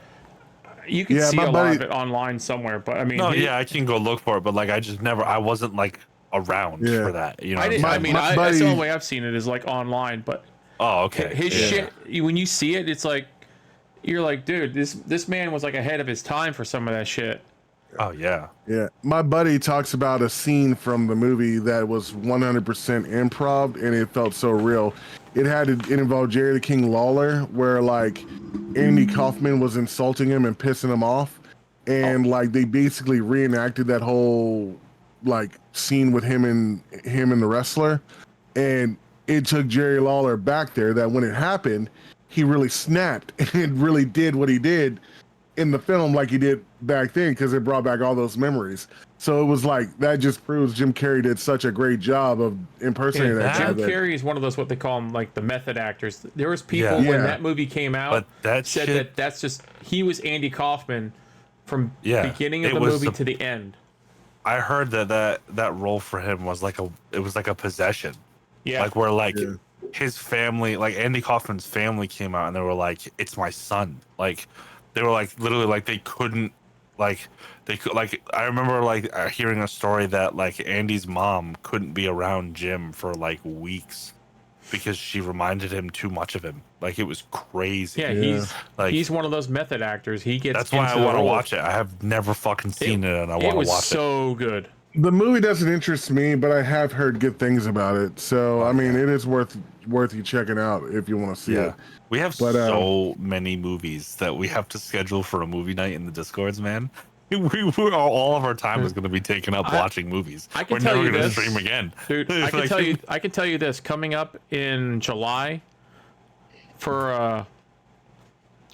You can see a lot of it online somewhere, but I mean, I can go look for it, but like I wasn't like around for that. You know, that's the only way I've seen it is like online. But his shit, when you see it, it's like you're like, dude, this man was like ahead of his time for some of that shit. Oh yeah. Yeah. My buddy talks about a scene from the movie that was 100% improv, and it felt so real. It involved Jerry the King Lawler, where like Andy Kaufman was insulting him and pissing him off, and like they basically reenacted that whole like scene with him and the wrestler, and it took Jerry Lawler back there. That when it happened, he really snapped and really did what he did in the film like he did back then, because it brought back all those memories. So it was like, that just proves Jim Carrey did such a great job of impersonating that guy. Jim Carrey is one of those, what they call them, like the method actors. There was people when that movie came out said that's just, he was Andy Kaufman from beginning of the movie to the end. I heard that role for him was like a possession. Yeah. Like where like his family, like Andy Kaufman's family came out and they were like, it's my son. Like they were like literally like they couldn't like they could like I remember like hearing a story that like Andy's mom couldn't be around Jim for like weeks because she reminded him too much of him. Like it was crazy. Yeah, he's one of those method actors. He gets. That's why I want to watch it. I have never fucking seen it, and I want to watch it. It was so good. The movie doesn't interest me, but I have heard good things about it. So I mean, it is worth you checking out if you want to see it. We have But, so many movies that we have to schedule for a movie night in the Discords, man. All of our time is going to be taken up watching movies. I can We're tell never you going to this, stream again, dude. I can tell you. I can tell you this. Coming up in July, for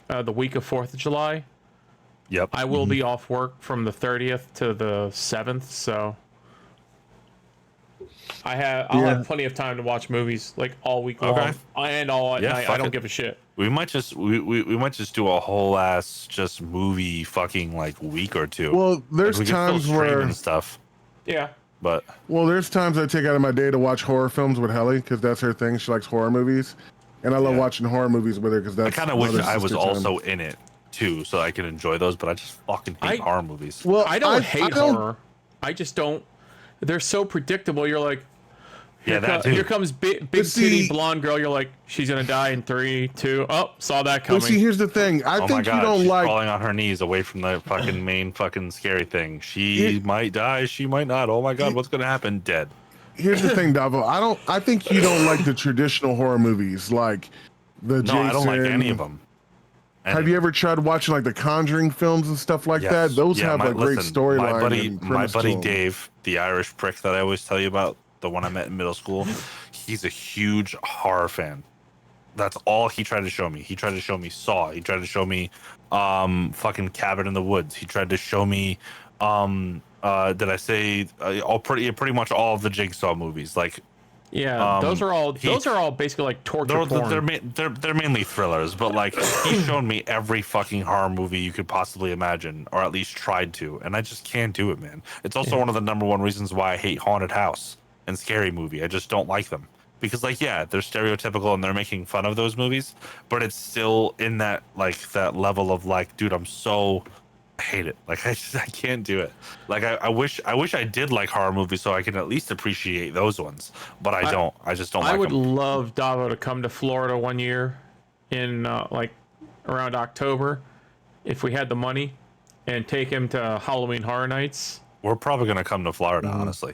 the week of 4th of July, Yep. I will be off work from the 30th to the 7th. So I'll have plenty of time to watch movies like all week long and all at night. I don't give a shit. We might just we might just do a whole ass just movie fucking like week or two. Well, there's we can still times stream where and stuff, Yeah. but there's times I take out of my day to watch horror films with Helly because that's her thing. She likes horror movies, and I love watching horror movies with her because that's. I kind of wish another I was sister time. also in it too, so I could enjoy those. But I just fucking hate horror movies. Well, I don't hate horror. I just don't. They're so predictable. You're like, here comes big titty blonde girl. You're like, she's gonna die in 3, 2. Oh, saw that coming. But see, here's the thing. I think you don't she's like falling on her knees away from the fucking main fucking scary thing. She might die. She might not. Oh my god, what's gonna happen? Dead. Here's the thing, Davo. I think you don't like the traditional horror movies, like the Jason. No, I don't like any of them. Have you ever tried watching like the Conjuring films and stuff like that? Those have a great storyline. My buddy Dave, the Irish prick that I always tell you about, the one I met in middle school, he's a huge horror fan. That's all he tried to show me. He tried to show me Saw. He tried to show me fucking Cabin in the Woods. He tried to show me did I say pretty much all of the Jigsaw movies. Like those are all basically like torture porn. They're mainly thrillers, but like he's shown me every fucking horror movie you could possibly imagine, or at least tried to, and I just can't do it, man. It's also one of the number one reasons why I hate Haunted House and Scary Movie. I just don't like them because like they're stereotypical and they're making fun of those movies, but it's still in that that level of like, dude, I hate it. Like I can't do it. Like I wish I did like horror movies so I can at least appreciate those ones, but I don't. I just don't. I would love Davo to come to Florida one year in like around October if we had the money and take him to Halloween Horror Nights. We're probably gonna come to Florida, honestly.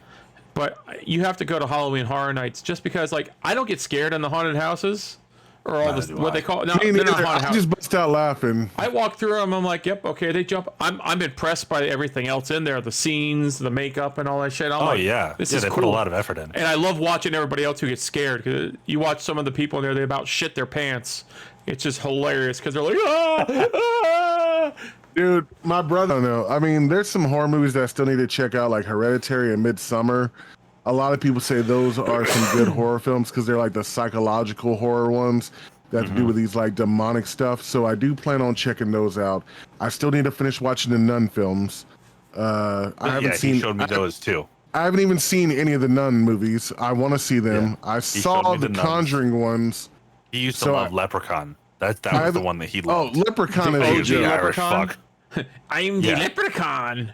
But you have to go to Halloween Horror Nights just because like I don't get scared in the haunted houses. Or all this, what they call it. No, they're not haunted I just bust out laughing. I walk through them. I'm like, yep, okay, they jump. I'm impressed by everything else in there, the scenes, the makeup, and all that shit. I'm this is they cool. Put a lot of effort in. And I love watching everybody else who gets scared. Cause you watch some of the people in there, they about shit their pants. It's just hilarious because they're like, ah! Dude, my brother. I don't know. I mean, there's some horror movies that I still need to check out, like Hereditary and Midsummer. A lot of people say those are some good horror films because they're like the psychological horror ones that have to do with these like demonic stuff. So I do plan on checking those out. I still need to finish watching the Nun films. I haven't seen. He showed me those too. I haven't even seen any of the Nun movies. I want to see them. I saw the Conjuring ones. He used to love Leprechaun. That was the one that he loved. Oh, Leprechaun is the Irish fuck. I'm the Leprechaun.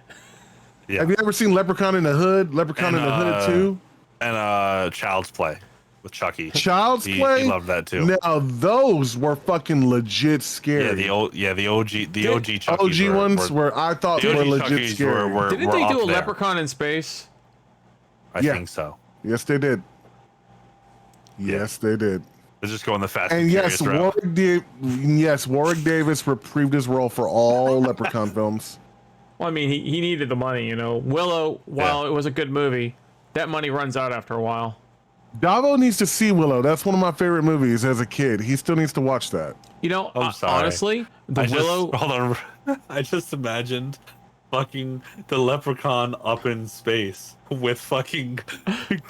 Yeah. Have you ever seen Leprechaun in the Hood? Leprechaun in the Hood 2? And Child's Play with Chucky. Child's Play? He loved that too. Now those were fucking legit scary. The OG Chucky ones were I thought were legit scary. Didn't they do a Leprechaun in space? I think so. Yes, they did. Yes, they did. They're just going the fast and yes, Warwick Davis reprieved his role for all Leprechaun films. Well, I mean, he needed the money, you know. Willow, while it was a good movie, that money runs out after a while. Davo needs to see Willow. That's one of my favorite movies as a kid. He still needs to watch that. You know, honestly, hold on. I just imagined fucking the Leprechaun up in space with fucking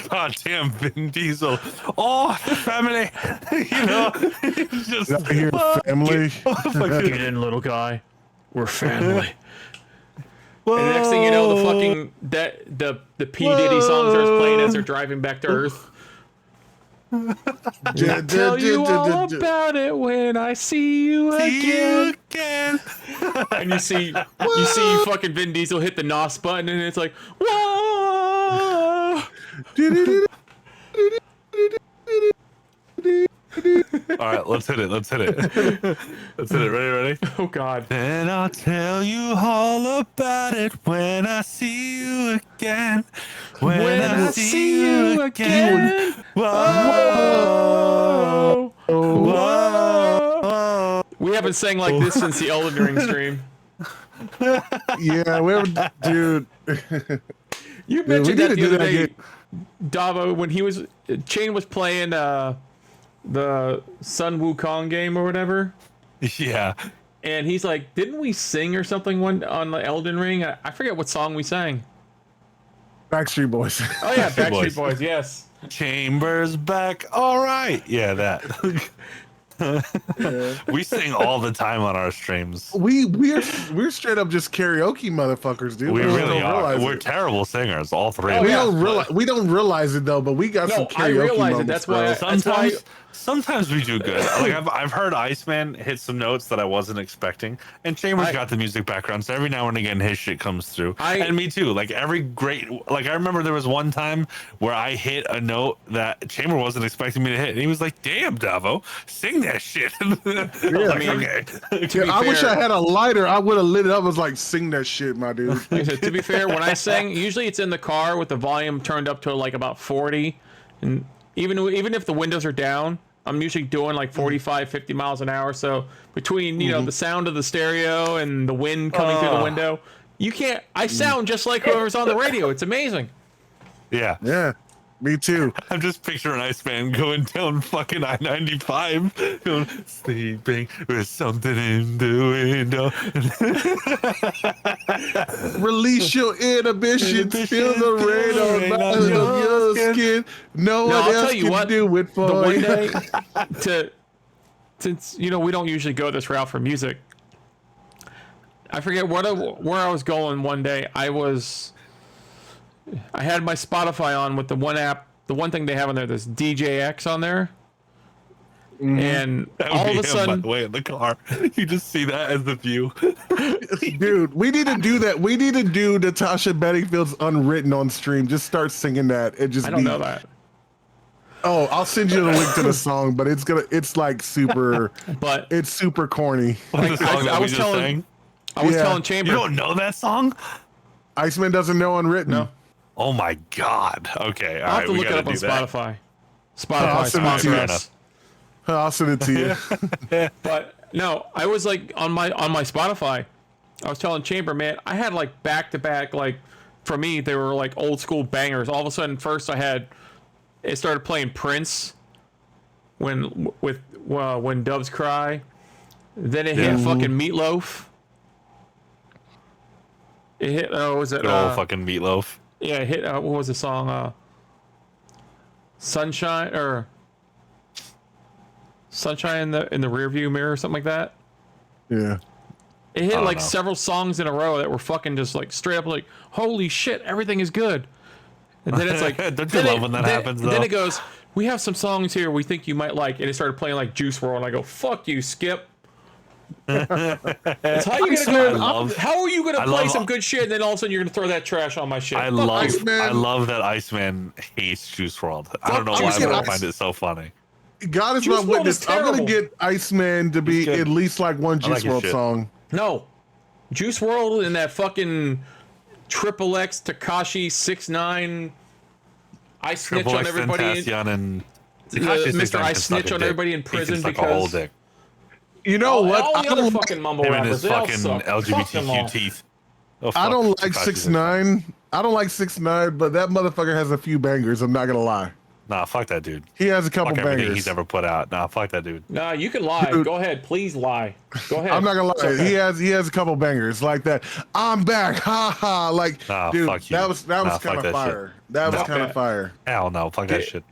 goddamn Vin Diesel. Oh, the family. You know, just family. Get in, little guy. We're family. Whoa. And the next thing you know, the fucking the P Diddy song starts playing as they're driving back to Earth. I'll tell you all about it when I see you again. And you see fucking Vin Diesel hit the NOS button, and it's like, whoa. All right, let's hit it. Let's hit it. Ready? Oh God. Then I'll tell you all about it when I see you again. again. When I see you again. Whoa. Whoa. We haven't sang like this since the Elden Ring stream. Yeah, dude. You we mentioned need that to the do other that day, again. Davo, when Chain was playing the Sun Wukong game or whatever. Yeah. And he's like, didn't we sing or something on the Elden Ring? I forget what song we sang. Backstreet Boys. Oh yeah, Backstreet Backstreet Boys. Boys, yes. Chambers back. All right. Yeah, that. We sing all the time on our streams. We're straight up just karaoke motherfuckers, dude. We just really don't are. realize We're it. terrible singers, all three. Oh, of We us. yeah. don't realize it though, but we got some No, I karaoke realize it. moments, That's bro. why Sometimes we do good. Like I've heard Iceman hit some notes that I wasn't expecting, and Chambers got the music background, so every now and again his shit comes through. And me too. Like I remember there was one time where I hit a note that Chamber wasn't expecting me to hit, and he was like, "Damn, Davo, sing that shit." I mean, okay. I wish I had a lighter. I would have lit it up. I was like, sing that shit, my dude. Like I said, to be fair, when I sing, usually it's in the car with the volume turned up to like about 40, and even if the windows are down, I'm usually doing like 45, 50 miles an hour. So between the sound of the stereo and the wind coming through the window, I sound just like whoever's on the radio. It's amazing. Yeah. Yeah, me too. I'm just picturing Iceman going down fucking I-95, going sleeping with something in the window. Release your inhibitions. Feel the rain on your skin. No one I'll else tell you can what, do it for the one you. day, since we don't usually go this route for music, I forget where I was going one day. I had my Spotify on with the one app, the one thing they have on there, this DJX on there. And all of a sudden, by the way, in the car, you just see that as the view. Dude, we need to do that. We need to do Natasha Bedingfield's Unwritten on stream. Just start singing that. And just I don't know that. Oh, I'll send you the link to the song, but it's like super, But it's super corny. What's the song that I we was just telling sang? Chamber. You don't know that song? Iceman doesn't know Unwritten. No. Oh my god. Okay, all I'll right. have to We look it gotta up on do that. Spotify. I'll Spotify send it to you. sponsor us. I'll send it to you. But no, I was like on my Spotify, I was telling Chamber, man, I had like back to back, like for me they were like old school bangers. All of a sudden, first it started playing Prince when Doves Cry. Then it hit fucking Meatloaf. It hit was it Good old fucking Meatloaf. yeah, it hit what was the song? Sunshine in the rear view mirror or something like that. Yeah. It hit like know. several songs in a row that were fucking just like straight up like, holy shit, everything is good. And then it's like, Don't you love when that happens, though? Then it goes, we have some songs here we think you might like, and it started playing like Juice WRLD, and I go, fuck you, Skip. It's how you gonna go? How are you gonna play some good shit, and then all of a sudden you're gonna throw that trash on my shit? I Iceman. love that Iceman hates Juice WRLD. I don't know why, Juice but I WRLD. find it so funny. God is Juice my WRLD witness. is I'm gonna terrible. get Iceman to be good. at least like one I like Juice his WRLD shit. song. No, Juice WRLD and that fucking Triple X Tekashi 6ix9ine. I snitch Triple on X everybody. Tentacion and Mr. I snitch on everybody in prison he can suck a whole because dick. You know all what? the other fucking mumble Him and rappers, his they all fucking suck. Fuck them all. LGBTQ teeth. Oh, I fuck. don't like Tekashi 6ix9ine. I don't like 6ix9ine, but that motherfucker has a few bangers. I'm not gonna lie. Nah, fuck that dude. He has a couple Fuck everything bangers. he's ever put out. Nah, fuck that dude. Nah, you can lie. Dude. Go ahead, please lie. Go ahead. I'm not gonna lie. It's okay. He has a couple bangers like that. I'm back, ha ha. Like, Nah, dude, fuck you. that was Nah, kind fuck of that fire. shit. That was No. kind of fire. Hell no, fuck that shit.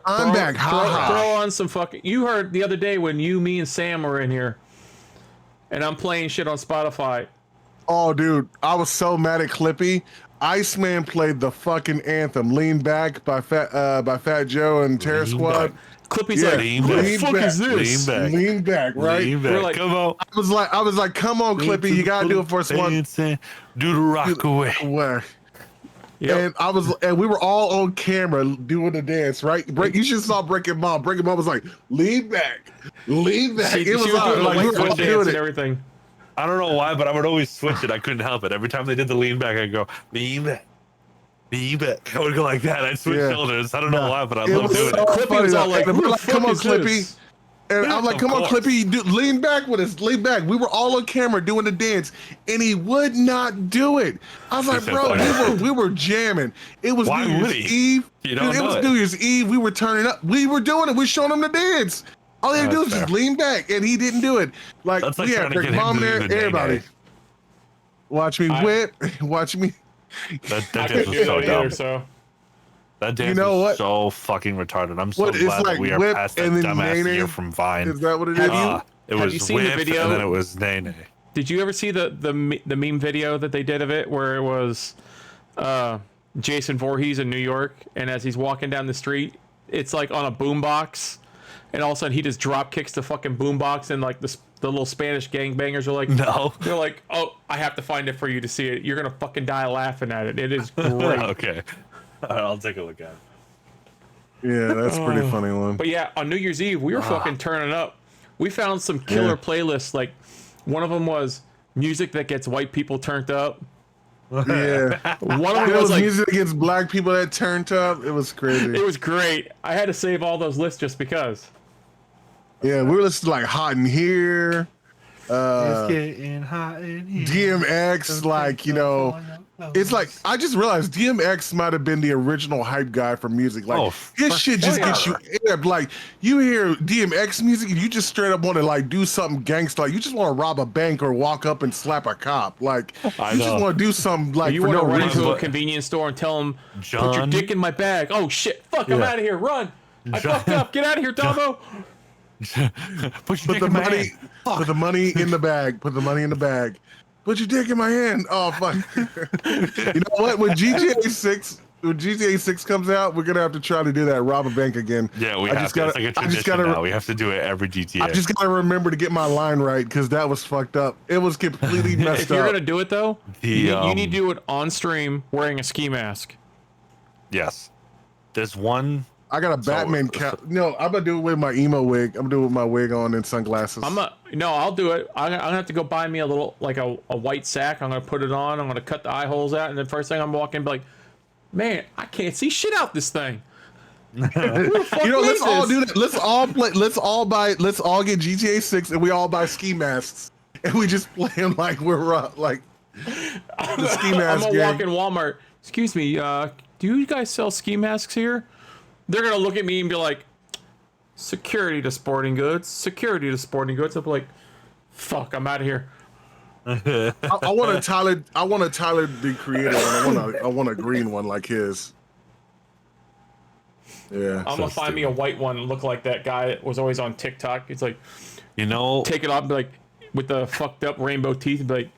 I'm back, ha ha. Throw on some fucking. You heard the other day when me and Sam were in here, and I'm playing shit on Spotify. Oh, dude, I was so mad at Clippy. Iceman played the fucking anthem, "Lean Back" by Fat Joe and Terror Lean Squad. Back. Clippy's Yeah, like, Lean what the back. fuck is this? Lean back. Lean Back, right? Lean back. We're like- Come on. I was like, come on, Clippy, you gotta do it for us one. Dancing, do the rock away. Where? Yep. And we were all on camera doing the dance, right? You should saw Breaking Mom. Breaking Mom was like, lean back, lean back. She It was was doing the like we white were foot all dance doing and it. everything. I don't know why, but I would always switch it. I couldn't help it. Every time they did the lean back, I'd go, lean back. You bet. I would go like that. I'd switch Yeah. shoulders. I don't know why, but I It love was doing so it. Clippy funny was all though. like, And "Who we're the like, come fuck on, is Clippy. this?" And I'm like, Of come on, course. Clippy, lean back with us, lean back. We were all on camera doing the dance, and he would not do it. I was like, said, bro, "Fuck we were jamming. It was Why New would Year's he? Eve. You don't Dude, it know was it. New Year's Eve. We were turning up. We were doing it. We showing him the dance. All he had to do was That's just fair. lean back, and he didn't do it. Like, That's like we trying had to their get him mom to there, do the everybody. nay-nay. Watch me whip. Watch me. That I dance couldn't was do so that either. dumb. So That dance know was what? so fucking retarded. I'm so What, it's glad like that we are whip past that and then dumbass nay-nay? year from Vine. Is that what it is? It have was you seen the whip, video? and then it was nay nay. did you ever see the meme video that they did of it, where it was Jason Voorhees in New York, and as he's walking down the street, it's like on a boombox, and all of a sudden he just drop kicks the fucking boombox, and like the little Spanish gangbangers are like, No. they're like, oh, I have to find it for you to see it. You're gonna fucking die laughing at it. It is great. Okay. All right, I'll take a look at it. Yeah, that's a pretty funny one. But yeah, on New Year's Eve, we were fucking turning up. We found some killer playlists. Like, one of them was music that gets white people turned up. Yeah. One of It them was was like, music against black people that turned up. It was crazy. it was great. I had to save all those lists just because. Yeah, we were listening to like Hot in Here, It's getting hot in here. DMX, like, you know, it's like, I just realized DMX might have been the original hype guy for music. Like, Oh, his for shit just sure. gets you amped. Like, you hear DMX music and you just straight up want to like do something gangster. Like, you just want to rob a bank or walk up and slap a cop. Like, I you just know. want to do something like You for want to no run reason. into a convenience store and tell them, put your John- dick in my bag. Oh shit, fuck, I'm Yeah. out of here. Run. I John- fucked up. Get out of here, Damo. Put your Put dick the in my money, hand. put the money in the bag. Put the money in the bag. Put your dick in my hand. Oh fuck! You know what? When GTA 6 comes out, we're gonna have to try to do that. Rob a bank again. Yeah, we I have just to. gotta- It's like a I just tradition gotta- now. We have to do it every GTA. I just gotta remember to get my line right because that was fucked up. It was completely messed If you're up. gonna do it though, you need to do it on stream wearing a ski mask. Yes. There's one. I got a Batman cap. No, I'm gonna do it with my emo wig. I'm gonna do it with my wig on and sunglasses. I'll do it. I'm gonna have to go buy me a little, like a white sack. I'm gonna put it on. I'm gonna cut the eye holes out, and the first thing I'm walking, be like, man, I can't see shit out this thing. Who the fuck You know, made let's all this? do that. Let's all play. Let's all get GTA 6 and we all buy ski masks and we just play them like we're like the ski I'm mask gonna game. walk in Walmart. Excuse me, do you guys sell ski masks here? They're gonna look at me and be like, security to sporting goods, security to sporting goods. I'll be like, fuck, I'm out of here. I want a Tyler. I want a Tyler the Creator one. I want a green one like his. Yeah. I'm gonna find me a white one and look like that guy that was always on TikTok. It's like, You know. take it off and be like, with the fucked up rainbow teeth, and be like,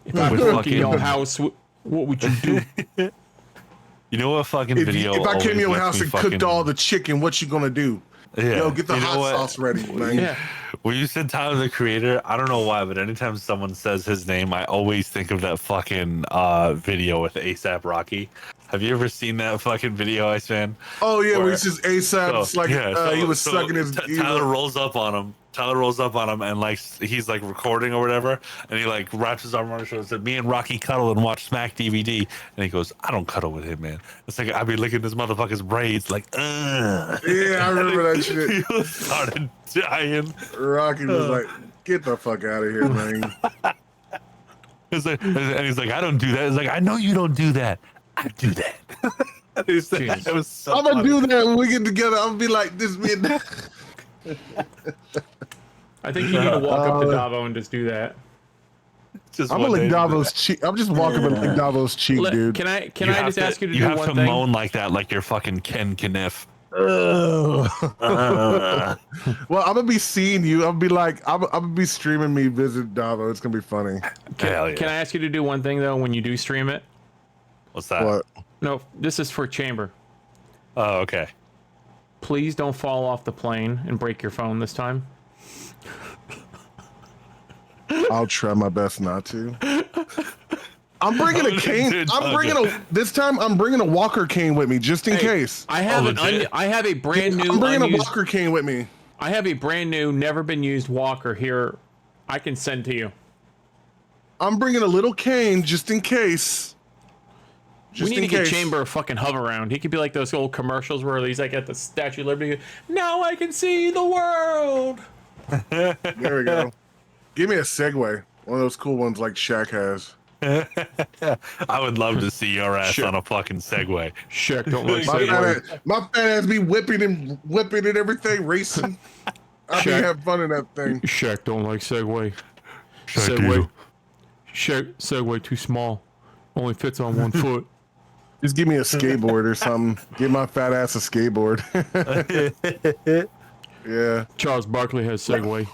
if I With broke in fucking- your house, what would you do? You know what fucking If, video? if I came to your always house makes and me cooked all the chicken, what you gonna do? Yeah. Yo, get the You know hot what? sauce ready, man. Yeah. When you said Tyler the Creator, I don't know why, but anytime someone says his name, I always think of that fucking video with ASAP Rocky. Have you ever seen that fucking video, Iceman? Oh yeah, where Where- he's just ASAP. It's like he was sucking his. Tyler rolls up on him. Tyler rolls up on him and like he's like recording or whatever, and he like wraps his arm around his shoulder and said, "Me and Rocky cuddle and watch Smack DVD." And he goes, "I don't cuddle with him, man." It's like I'd be licking this motherfucker's braids, like, ugh. Yeah, I remember that shit. He started dying. Rocky was like, "Get the fuck out of here, man." It's like, and he's like, "I don't do that." It's like, "I know you don't do that. I do that." Jeez. It was so I'm gonna funny. do that when we get together. I'm gonna be like this man. I think you need to walk up to Davo and just do that. Just I'm one gonna lick day. Davo's cheek. I'm just walking up and lick Davo's cheek, dude. Can I You have just to- ask you to you do have one to thing? moan like that, like you're fucking Ken Kniff. Well, I'm gonna be seeing you. I'm gonna be like, I'm gonna be streaming me visit Davo. It's gonna be funny. Hell yeah. Can I ask you to do one thing though when you do stream it? What's that? What? No, this is for Chamber. Oh, okay. Please don't fall off the plane and break your phone this time. I'll try my best not to. I'm bringing a cane. Dude, I'm bringing a. This time, I'm bringing a walker cane with me just in case. I have legit? I have a brand new I'm bringing a unused, walker cane with me. I have a brand new, never been used walker here. I can send to you. I'm bringing a little cane just in case. Just we need in to get case. Chamber a fucking hover around. He could be like those old commercials where he's like at the Statue of Liberty. Now I can see the world. There we go. Give me a Segway. One of those cool ones like Shaq has. I would love to see your ass Shit. on a fucking Segway. Shaq don't like My fat ass be whipping and everything, racing. I be Shaq. having fun in that thing. Shaq don't like Segway. Shaq Segway. Segway too small. Only fits on one foot. Just give me a skateboard or something. Give my fat ass a skateboard. Yeah. Charles Barkley has Segway.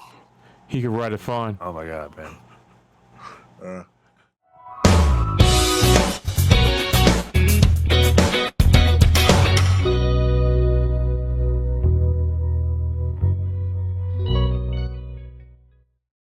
He can ride it fine. Oh my god, man.